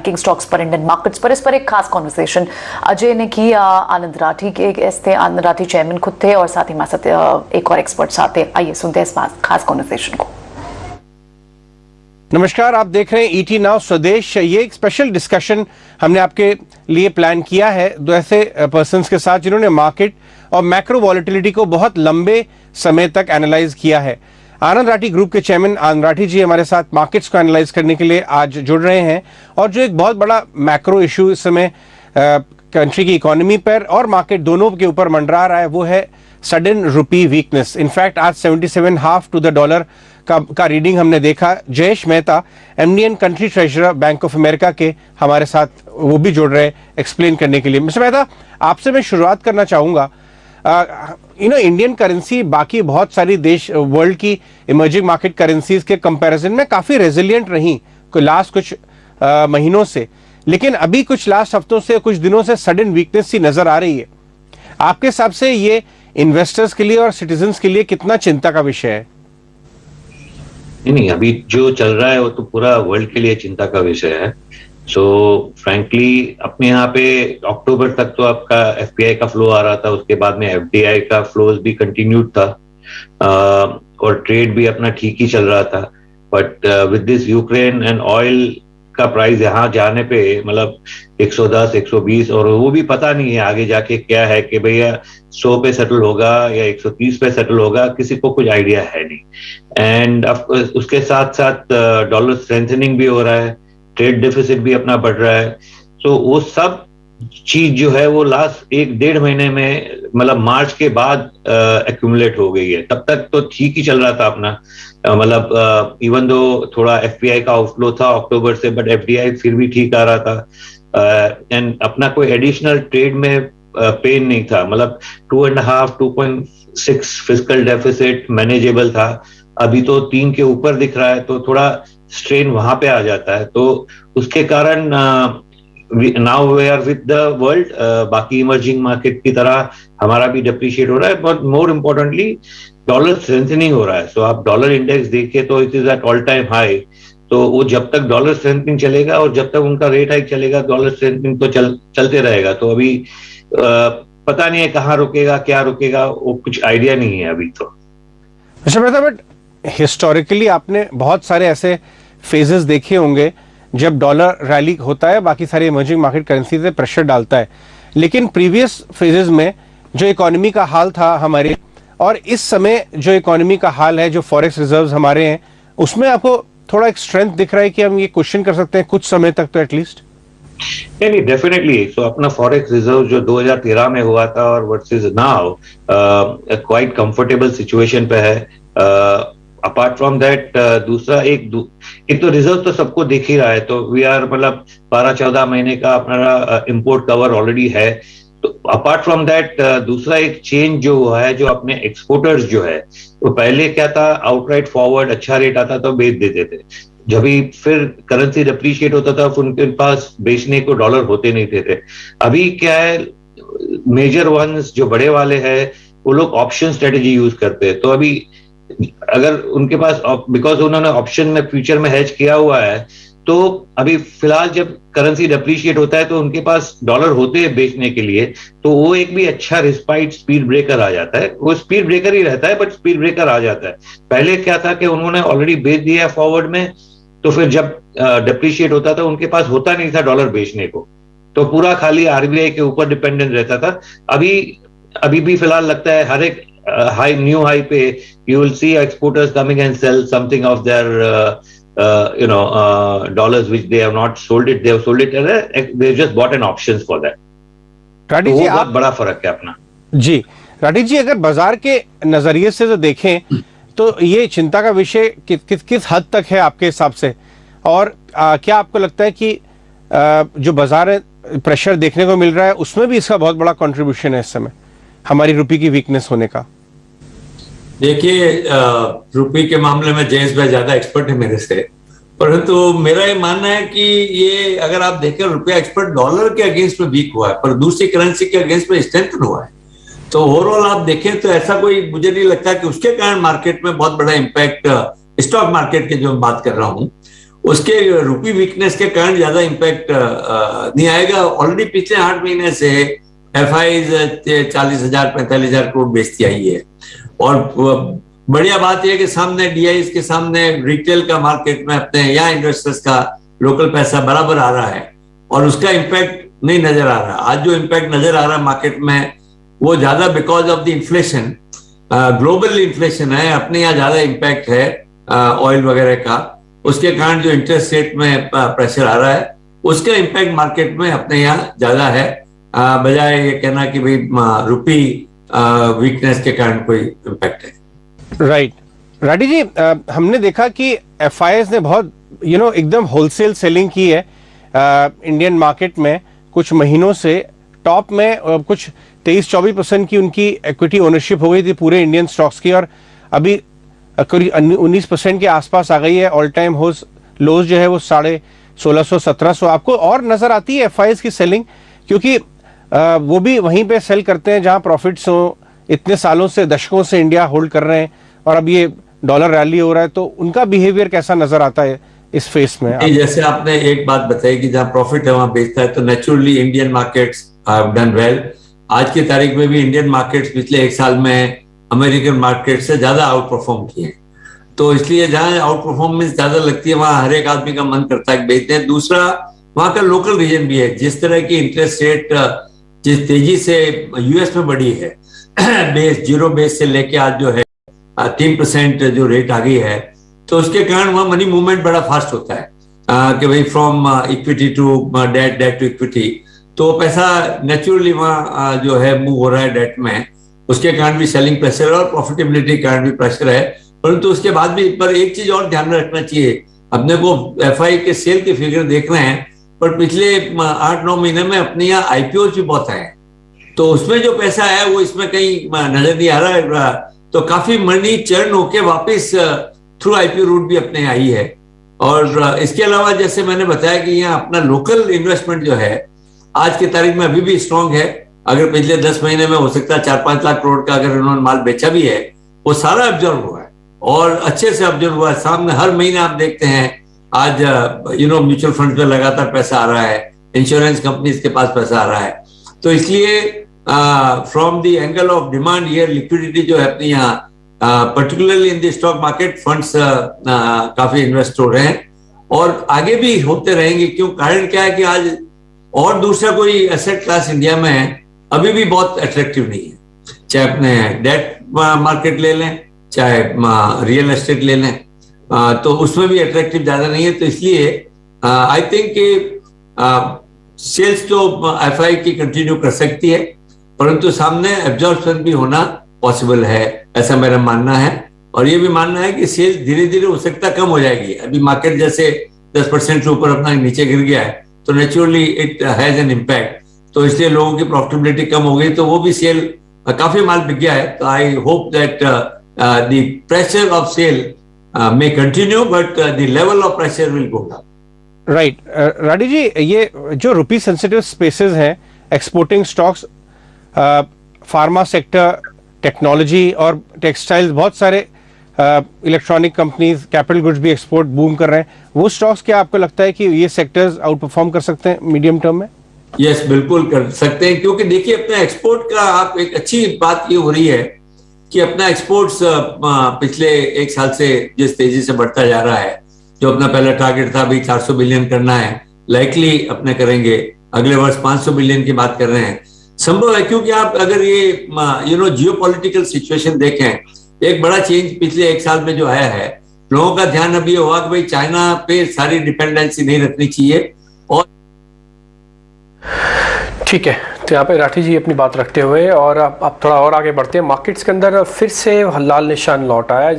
Banking stocks पर, Indian markets पर, इस पर एक खास कॉन्वर्सेशन अजय ने की। आनंद राठी के गेस्ट थे, आनंद राठी चेयरमैन खुद थे और साथ ही हमारे साथ एक और एक्सपर्ट साथ थे। आइए सुनते हैं इस खास कॉन्वर्सेशन को। नमस्कार, आप देख रहे हैं ईटी नाउ स्वदेश। ये एक स्पेशल डिस्कशन हमने आपके लिए प्लान किया है दो ऐसे पर्संस के साथ जिन्होंने मार्केट और मैक्रो वॉलेटिलिटी को बहुत लंबे समय तक एनालाइज किया है। आनंद राठी ग्रुप के चेयरमैन आनंद राठी जी हमारे साथ मार्केट्स को एनालाइज करने के लिए आज जुड़ रहे हैं। और जो एक बहुत बड़ा मैक्रो इशू इस समय कंट्री की इकोनॉमी पर और मार्केट दोनों के ऊपर मंडरा रहा है वो है सडन रुपी वीकनेस। इनफैक्ट आज 77.5 टू द डॉलर का रीडिंग हमने देखा। Jayesh Mehta MD country treasurer bank of America के हमारे साथ वो भी जुड़ रहे एक्सप्लेन करने के लिए। मिस्टर मेहता, आपसे मैं शुरुआत करना चाहूँगा। इंडियन करेंसी बाकी बहुत सारी देश वर्ल्ड की इमर्जिंग मार्केट करेंसीज के कंपैरिजन में काफ़ी रेजिलियंट रही लास्ट कुछ महीनों से, लेकिन अभी कुछ लास्ट हफ्तों से कुछ दिनों से सडन वीकनेस सी नज़र आ रही है। आपके हिसाब से ये इन्वेस्टर्स के लिए और सिटीजन्स के लिए कितना चिंता का विषय है? नहीं, अभी जो चल रहा है वो तो पूरा वर्ल्ड के लिए चिंता का विषय है। सो फ्रैंकली अपने यहाँ पे अक्टूबर तक तो आपका एफपीआई का फ्लो आ रहा था, उसके बाद में एफडीआई का फ्लोज भी कंटिन्यूड था और ट्रेड भी अपना ठीक ही चल रहा था। But with this Ukraine and oil का प्राइस यहाँ जाने पे मतलब 110, 120 और वो भी पता नहीं है आगे जाके क्या है कि भैया 100 पे सेटल होगा या 130 पे सेटल होगा, किसी को कुछ आइडिया है नहीं। एंड उसके साथ साथ डॉलर स्ट्रेंथनिंग भी हो रहा है, ट्रेड डेफिसिट भी अपना बढ़ रहा है। तो वो सब चीज जो है वो लास्ट 1-1.5 महीने में मतलब मार्च के बाद एक्यूमुलेट हो गई है। तब तक तो ठीक ही चल रहा था अपना, मतलब इवन दो थोड़ा एफपीआई का आउटफ्लो था अक्टूबर से, बट एफडीआई फिर भी ठीक आ रहा था। एंड अपना कोई एडिशनल ट्रेड में पेन नहीं था, मतलब 2.5-2.6 फिस्कल डेफिसिट मैनेजेबल था। अभी तो 3 के ऊपर दिख रहा है, तो थोड़ा स्ट्रेन वहां पे आ जाता है। तो उसके कारण now we are with the world, बाकी इमर्जिंग मार्केट की तरह हमारा भी डेप्रिशिएट हो रहा है, but more importantly dollar strengthening हो रहा है। सो आप डॉलर इंडेक्स देखिए तो it is at all time high. तो वो जब तक डॉलर स्ट्रेंथनिंग चलेगा और जब तक उनका रेट हाइक चलेगा, डॉलर स्ट्रेंथनिंग तो चलते रहेगा। तो अभी पता नहीं है कहाँ रुकेगा, क्या रुकेगा, वो कुछ आइडिया नहीं है अभी तो। अच्छा, बट हिस्टोरिकली आपने बहुत सारे ऐसे फेजेस देखे होंगे जब डॉलर रैली होता है, बाकी सारे इमर्जिंग मार्केट करेंसी से प्रेशर डालता है, लेकिन प्रीवियस फेजेस में जो इकोनॉमी का हाल था हमारे और इस समय जो इकोनॉमी का हाल है, जो फॉरेक्स रिजर्व्स हमारे हैं, उसमें आपको थोड़ा एक स्ट्रेंथ दिख रहा है कि हम ये क्वेश्चन कर सकते हैं कुछ समय तक तो एटलीस्ट? नहीं, डेफिनेटली। सो अपना फॉरेक्स रिजर्व जो 2013 में हुआ था और versus now quite comfortable situation पे है। अपार्ट फ्रॉम दैट दूसरा एक तो रिजर्व तो सबको दिख ही रहा है, तो वी आर मतलब 12-14 महीने का अपना इंपोर्ट कवर ऑलरेडी है। तो अपार्ट फ्रॉम दैट दूसरा एक चेंज जो हुआ है, जो अपने एक्सपोर्टर्स जो है, तो पहले क्या था, आउटराइट फॉरवर्ड अच्छा रेट आता तो बेच देते थे, जब भी फिर करेंसी डिप्रीशिएट होता था उनके पास बेचने को डॉलर होते नहीं थे। अभी क्या है, मेजर वंस जो बड़े वाले हैं वो लोग ऑप्शन स्ट्रेटेजी यूज करते हैं। तो अभी अगर उनके पास, बिकॉज उन्होंने ऑप्शन में फ्यूचर में हेज किया हुआ है, तो अभी फिलहाल जब करेंसी डिप्रीशिएट होता है तो उनके पास डॉलर होते हैं बेचने के लिए, तो वो एक भी अच्छा रिस्पाइट स्पीड ब्रेकर आ जाता है। वो स्पीड ब्रेकर ही रहता है, बट स्पीड ब्रेकर आ जाता है। पहले क्या था कि उन्होंने ऑलरेडी बेच दिया फॉरवर्ड में, तो फिर जब डिप्रीशिएट होता था उनके पास होता नहीं था डॉलर बेचने को, तो पूरा खाली आरबीआई के ऊपर डिपेंडेंट रहता था। अभी भी फिलहाल लगता है हर एक न्यू हाई पे you will see exporters coming and sell something of their dollars which they have not sold it, they have sold it, they just bought an options for that. Rathi ji, बहुत बड़ा फर्क है अपना। जी राठी जी, अगर बाजार के नजरिए से जो देखें तो ये चिंता का विषय किस हद तक है आपके हिसाब से, और क्या आपको लगता है कि जो बाजार प्रेशर देखने को मिल रहा है उसमें भी इसका बहुत बड़ा कंट्रीब्यूशन है इस समय हमारी रुपये की वीकनेस होने का? देखिए, रुपये के मामले में जयेश भाई ज्यादा एक्सपर्ट है मेरे से, परंतु मेरा ये मानना है कि ये अगर आप देखें, रुपया एक्सपर्ट डॉलर के अगेंस्ट में वीक हुआ है पर दूसरी करेंसी के अगेंस्ट में स्ट्रेंथन हुआ है। तो ओवरऑल आप देखें तो ऐसा कोई मुझे नहीं लगता कि उसके कारण मार्केट में बहुत बड़ा इम्पैक्ट, स्टॉक मार्केट की जो बात कर रहा हूं उसके रुपी वीकनेस के कारण ज्यादा इम्पैक्ट नहीं आएगा। ऑलरेडी पिछले 8 महीने से एफआईज 40,000 45,000 करोड़ बेचती आई है। और बढ़िया बात यह कि सामने डीआईज के सामने रिटेल का मार्केट में अपने यहाँ इन्वेस्टर्स का लोकल पैसा बराबर आ रहा है और उसका इम्पैक्ट नहीं नजर आ रहा। आज जो इम्पैक्ट नजर आ रहा है मार्केट में वो ज्यादा because of the inflation, global inflation है, अपने यहाँ ज्यादा इम्पैक्ट है ऑयल वगैरह का, उसके कारण जो इंटरेस्ट रेट में प्रेशर आ रहा है उसका इम्पैक्ट मार्केट में अपने यहाँ ज्यादा है, बजाय ये कहना कि भाई रुपी वीकनेस के कारण कोई इम्पैक्ट है। राइट राठी जी, हमने देखा कि एफआईएस ने बहुत एकदम होलसेल सेलिंग की है इंडियन मार्केट में कुछ महीनों से। टॉप में कुछ 23-24% की उनकी इक्विटी ओनरशिप हो गई थी पूरे इंडियन स्टॉक्स की, और अभी करीब 19% के आसपास आ गई है। ऑल टाइम लोज जो है वो 1650-1700। आपको और नजर आती है एफआईएस की सेलिंग, क्योंकि वो भी वहीं पे सेल करते हैं जहां प्रॉफिट्स हो, इतने सालों से दशकों से इंडिया होल्ड कर रहे हैं, और अब ये डॉलर रैली हो रहा है, तो उनका बिहेवियर कैसा नजर आता है इस फेस में? जैसे आपने एक बात बताई कि जहां प्रॉफिट है वहां बेचता है, तो naturally Indian markets have done well. आज की तारीख में भी इंडियन मार्केट्स पिछले 1 साल में अमेरिकन मार्केट से ज्यादा आउट परफॉर्म किए हैं, तो इसलिए जहां आउट परफॉर्मेंस ज्यादा लगती है वहां हर एक आदमी का मन करता है बेचते हैं। दूसरा वहां का लोकल रीजन भी है, जिस तरह की इंटरेस्ट रेट जिस तेजी से यूएस में बढ़ी है, बेस 0 बेस से लेके आज जो है 3% जो रेट आ गई है, तो उसके कारण वहां मनी मूवमेंट बड़ा फास्ट होता है कि भाई from equity to debt, debt to equity, तो पैसा नेचुरली वहां जो है मूव हो रहा है डेट में, उसके कारण भी सेलिंग प्रेशर और प्रॉफिटेबिलिटी के कारण भी प्रेशर है। परंतु उसके बाद भी पर एक चीज और ध्यान में रखना चाहिए, अपने को एफआई के सेल के फिगर देख रहे हैं, पर पिछले 8-9 महीने में अपने यहाँ आईपीओ भी बहुत आए, तो उसमें जो पैसा है वो इसमें कहीं नजर नहीं आ रहा है, तो काफी मनी चर्न होके वापस थ्रू आईपीओ रूट भी अपने आई है। और इसके अलावा जैसे मैंने बताया कि यहाँ अपना लोकल इन्वेस्टमेंट जो है आज की तारीख में अभी भी स्ट्रांग है। अगर पिछले 10 महीने में हो सकता है 4-5 लाख करोड़ का अगर उन्होंने माल बेचा भी है, वो सारा ऑब्जर्व हुआ है और अच्छे से ऑब्जर्व हुआ है। सामने हर महीने आप देखते हैं आज म्यूचुअल फंड में लगातार पैसा आ रहा है, इंश्योरेंस कंपनीज के पास पैसा आ रहा है, तो इसलिए from the angle of demand ये लिक्विडिटी जो है अपनी यहाँ particularly in the stock market funds काफी इन्वेस्ट हो रहे हैं और आगे भी होते रहेंगे। क्यों? कारण क्या है कि आज और दूसरा कोई एसेट क्लास इंडिया में अभी भी बहुत अट्रैक्टिव नहीं है, चाहे अपने डेट मार्केट ले लें, चाहे रियल एस्टेट ले लें, तो उसमें भी अट्रैक्टिव ज्यादा नहीं है। तो इसलिए आई थिंक कि सेल्स तो एफआई की कंटिन्यू कर सकती है, परंतु सामने एब्जॉर्प्शन भी होना पॉसिबल है, ऐसा मेरा मानना है। और ये भी मानना है कि सेल्स धीरे धीरे हो सकता कम हो जाएगी। अभी मार्केट जैसे 10% से ऊपर अपना नीचे गिर गया है, तो naturally it has an impact, तो इसलिए लोगों की प्रॉफिटेबिलिटी कम हो गई, तो वो भी सेल काफी माल बिक गया है। तो I hope that the pressure of sell may continue, but the level of pressure will go down. Right Rathi ji, ये जो रुपी सेंसिटिव स्पेसेस हैं, exporting stocks, pharma sector, technology और टेक्सटाइल्स, बहुत सारे इलेक्ट्रॉनिक कंपनीज, कैपिटल गुड्स भी export boom कर रहे हैं, वो स्टॉक्स क्या आपको लगता है कि ये सेक्टर्स आउट परफॉर्म कर सकते हैं मीडियम टर्म में? यस, बिल्कुल कर सकते हैं, क्योंकि देखिए अपना एक्सपोर्ट का आप एक अच्छी बात ये हो रही है कि अपना एक्सपोर्ट्स पिछले 1 साल से जिस तेजी से बढ़ता जा रहा है, जो अपना पहला टारगेट था अभी 400 बिलियन करना है, लाइकली अपने करेंगे, अगले वर्ष 500 बिलियन की बात कर रहे हैं, संभव है। क्योंकि आप अगर ये जियोपॉलिटिकल सिचुएशन देखें, एक बड़ा चेंज पिछले 1 साल में जो आया है, लोगों का ध्यान अभी हुआ कि भाई चाइना पे सारी डिपेंडेंसी नहीं रखनी चाहिए। और ठीक है, तो यहाँ पे राठी जी अपनी बात रखते हुए और अब थोड़ा और आगे बढ़ते हैं। मार्केट्स के अंदर फिर से लाल निशान लौट आया।